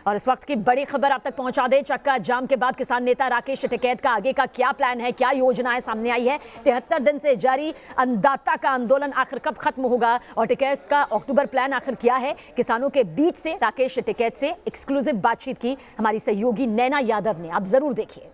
और इस वक्त की बड़ी खबर आप तक पहुंचा दें। चक्का जाम के बाद किसान नेता राकेश टिकैत का आगे का क्या प्लान है, क्या योजनाएं सामने आई है। 73 दिन से जारी अन्नदाता का आंदोलन आखिर कब खत्म होगा और टिकैत का अक्टूबर प्लान आखिर क्या है। किसानों के बीच से राकेश टिकैत से एक्सक्लूसिव बातचीत की हमारी सहयोगी नैना यादव ने, आप जरूर देखिए।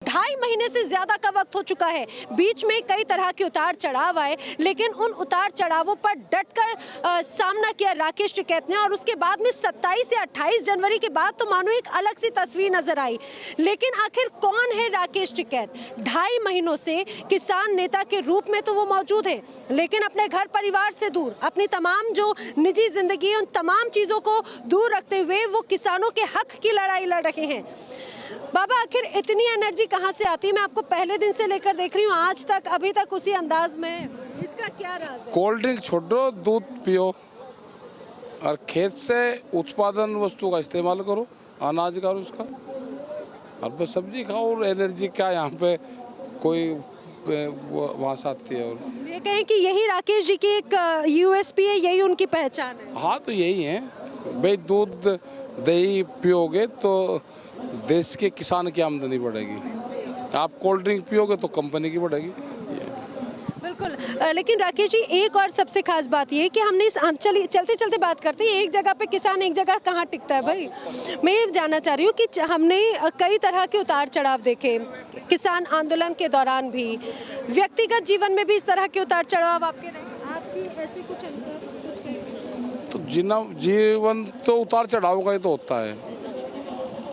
2.5 महीने से ज्यादा का वक्त हो चुका है। बीच में कई तरह के उतार चढ़ाव आए, लेकिन उन उतार चढ़ावों पर डटकर सामना किया राकेश टिकैत ने। और उसके बाद में 27 से 28 जनवरी के बाद तो मानो एक अलग सी तस्वीर नजर आई। लेकिन आखिर कौन है राकेश टिकैत? 2.5 महीनों से किसान नेता के रूप में तो वो मौजूद है, लेकिन अपने घर परिवार से दूर, अपनी तमाम जो निजी जिंदगी उन तमाम चीजों को दूर रखते हुए वो किसानों के हक की लड़ाई लड़ रहे हैं। बाबा, आखिर इतनी एनर्जी कहाँ से आती है? मैं आपको पहले दिन से लेकर देख रही हूँ, आज तक अभी तक उसी अंदाज में। इसका क्या राज है? कोल्ड ड्रिंक छोड़ो, दूध पियो और खेत से उत्पादन वस्तु का इस्तेमाल करो, अनाज का उसका, और सब्जी खाओ। और एनर्जी क्या यहाँ पे कोई वहाँ से आती है। और ये कहें कि यही राकेश जी की एक यूएसपी है, यही उनकी पहचान है। हाँ, तो यही है भाई, दूध दही पियोगे तो देश के किसान की आमदनी बढ़ेगी। आप कोल्ड ड्रिंक पियोगे तो कंपनी की बढ़ेगी। बिल्कुल। लेकिन राकेश जी, एक और सबसे खास बात ये है कि हमने चलते चलते बात करते हैं, एक जगह पे किसान एक जगह कहाँ टिकता है भाई। मैं ये जानना चाह रही हूँ कि हमने कई तरह के उतार चढ़ाव देखे, किसान आंदोलन के दौरान भी, व्यक्तिगत जीवन में भी इस तरह के उतार चढ़ाव आपकी ऐसी कुछ तो जीवन तो उतार चढ़ाव का ही तो होता है,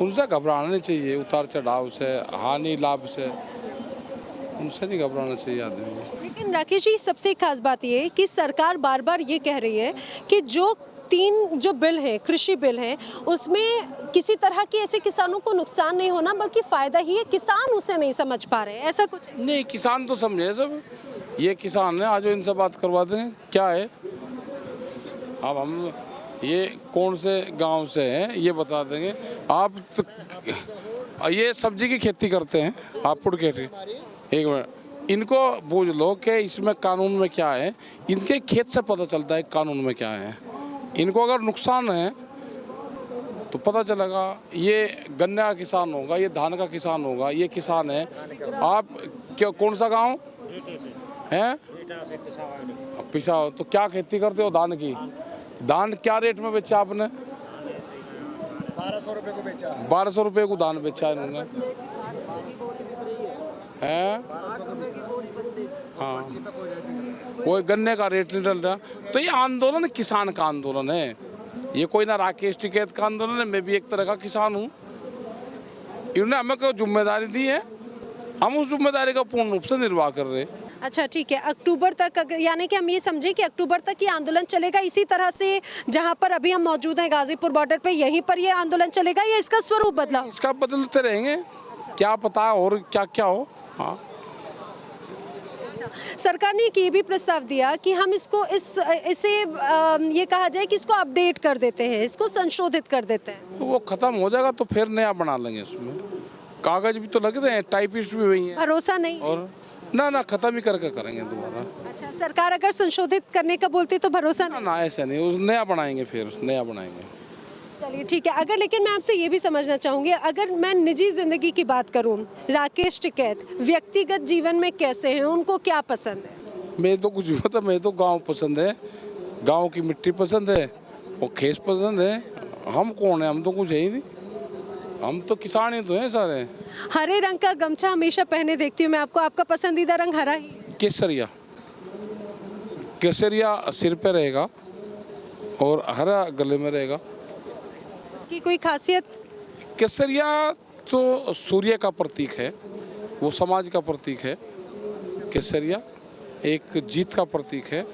उनसे घबराना नहीं चाहिए। उतार चढ़ाव से, हानि लाभ से, उनसे नहीं घबराना चाहिए आदमी। लेकिन राकेश जी, सबसे खास बात ये है कि सरकार बार बार ये कह रही है कि जो 3 बिल हैं, कृषि बिल हैं, उसमें किसी तरह की ऐसे किसानों को नुकसान नहीं होना बल्कि फायदा ही है। किसान उसे नहीं समझ पा रहे, ऐसा कुछ है? नहीं, किसान तो समझे सब। ये किसान है, आज इनसे बात करवा दें क्या है। अब हम ये कौन से गांव से हैं ये बता देंगे। आप तो ये सब्जी की खेती करते हैं, आप फूड खेती, एक मिनट, इनको पूछ लो कि इसमें कानून में क्या है। इनके खेत से पता चलता है कानून में क्या है। इनको अगर नुकसान है तो पता चलेगा। ये गन्ने का किसान होगा, ये धान का किसान होगा, ये किसान है। आप क्या, कौन सा गाँव है? पिछा। तो क्या खेती करते हो? धान की। धान क्या रेट में बेचा आपने? 1200 रुपए को बेचा। 1200 रुपए को धान बेचा इन्होंने, है? हाँ, कोई गन्ने का रेट नहीं डल रहा। तो ये आंदोलन किसान का आंदोलन है, ये कोई ना राकेश टिकैत का आंदोलन है। मैं भी एक तरह का किसान हूँ। इन्होंने हमें कोई जिम्मेदारी दी है, हम उस जिम्मेदारी का पूर्ण रूप से निर्वाह कर रहे हैं। अच्छा, ठीक है। अक्टूबर तक, यानी कि हम ये समझें कि अक्टूबर तक ये आंदोलन चलेगा इसी तरह से, जहां पर अभी हम मौजूद हैं गाजीपुर बॉर्डर पे, यहीं पर ये आंदोलन चलेगा या इसका स्वरूप बदला? इसका बदलते रहेंगे। अच्छा। क्या पता और क्या क्या हो। हाँ, अच्छा। सरकार ने ये भी प्रस्ताव दिया कि हम इसको इसे ये कहा जाए कि इसको अपडेट कर देते हैं, इसको संशोधित कर देते हैं। तो वो खत्म हो जाएगा तो फिर नया बना लेंगे। उसमें कागज भी तो लगते हैं, टाइपिस्ट भी वही है। भरोसा नहीं और ना खत्म ही करके करेंगे दोबारा। अच्छा, सरकार अगर संशोधित करने का बोलती तो भरोसा नहीं? ना ऐसा नहीं, नया बनाएंगे, फिर नया बनाएंगे। चलिए, ठीक है। अगर, लेकिन मैं आपसे ये भी समझना चाहूँगी, अगर मैं निजी जिंदगी की बात करूँ, राकेश टिकैत व्यक्तिगत जीवन में कैसे हैं, उनको क्या पसंद है? मैं तो कुछ भी पता, मैं तो गाँव पसंद है, गाँव की मिट्टी पसंद है और खेत पसंद है। हम कौन है? हम तो कुछ है ही नहीं, हम तो किसान ही तो हैं सारे। हरे रंग का गमछा हमेशा पहने देखती हूँ मैं आपको, आपका पसंदीदा रंग हरा ही? केसरिया। केसरिया सिर पे रहेगा और हरा गले में रहेगा। उसकी कोई खासियत? केसरिया तो सूर्य का प्रतीक है, वो समाज का प्रतीक है। केसरिया एक जीत का प्रतीक है।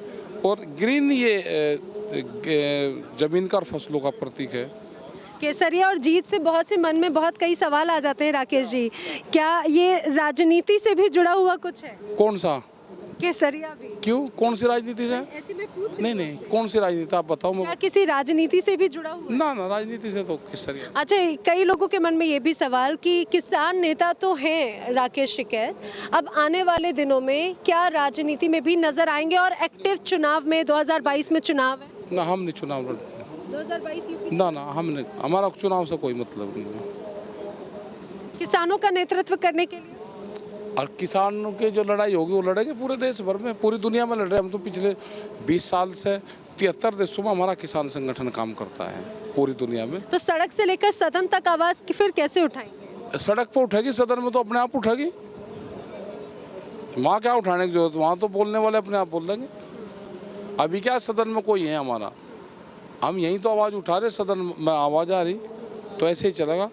और ग्रीन ये जमीन का और फसलों का प्रतीक है। केसरिया और जीत से बहुत से मन में बहुत कई सवाल आ जाते हैं राकेश जी, क्या ये राजनीति से भी जुड़ा हुआ कुछ है? कौन सा? केसरिया भी? क्यों, कौन सी राजनीति से? ऐसे में पूछ नहीं, कौन सी राजनीति आप बताओ। क्या किसी राजनीति से भी जुड़ा हुआ? ना, राजनीति से तो केसरिया। अच्छा, कई लोगों के मन में ये भी सवाल कि किसान नेता तो हैं राकेश टिकैत, अब आने वाले दिनों में क्या राजनीति में भी नजर आएंगे और एक्टिव चुनाव में? 2022 में चुनाव है ना, हम नहीं चुनाव लड़ते। 2022 यूपी ना ना हमने हमारा चुनाव से कोई मतलब नहीं है। किसानों का नेतृत्व करने के लिए और किसानों की जो लड़ाई होगी वो लड़ेंगे पूरे देश भर में, पूरी दुनिया में लड़ रहे हैं। हम तो पिछले 20 साल से 73 देशों में हमारा किसान संगठन काम करता है पूरी दुनिया में। तो सड़क से लेकर सदन तक आवाज फिर कैसे उठाएंगे? सड़क पर उठेगी, सदन में तो अपने आप उठेगी। वहाँ क्या उठाने की जरूरत, वहाँ तो बोलने वाले अपने आप बोल देंगे। अभी क्या सदन में कोई है हमारा, हम यहीं तो आवाज़ उठा रहे, सदन में आवाज़ आ रही, तो ऐसे ही चलेगा।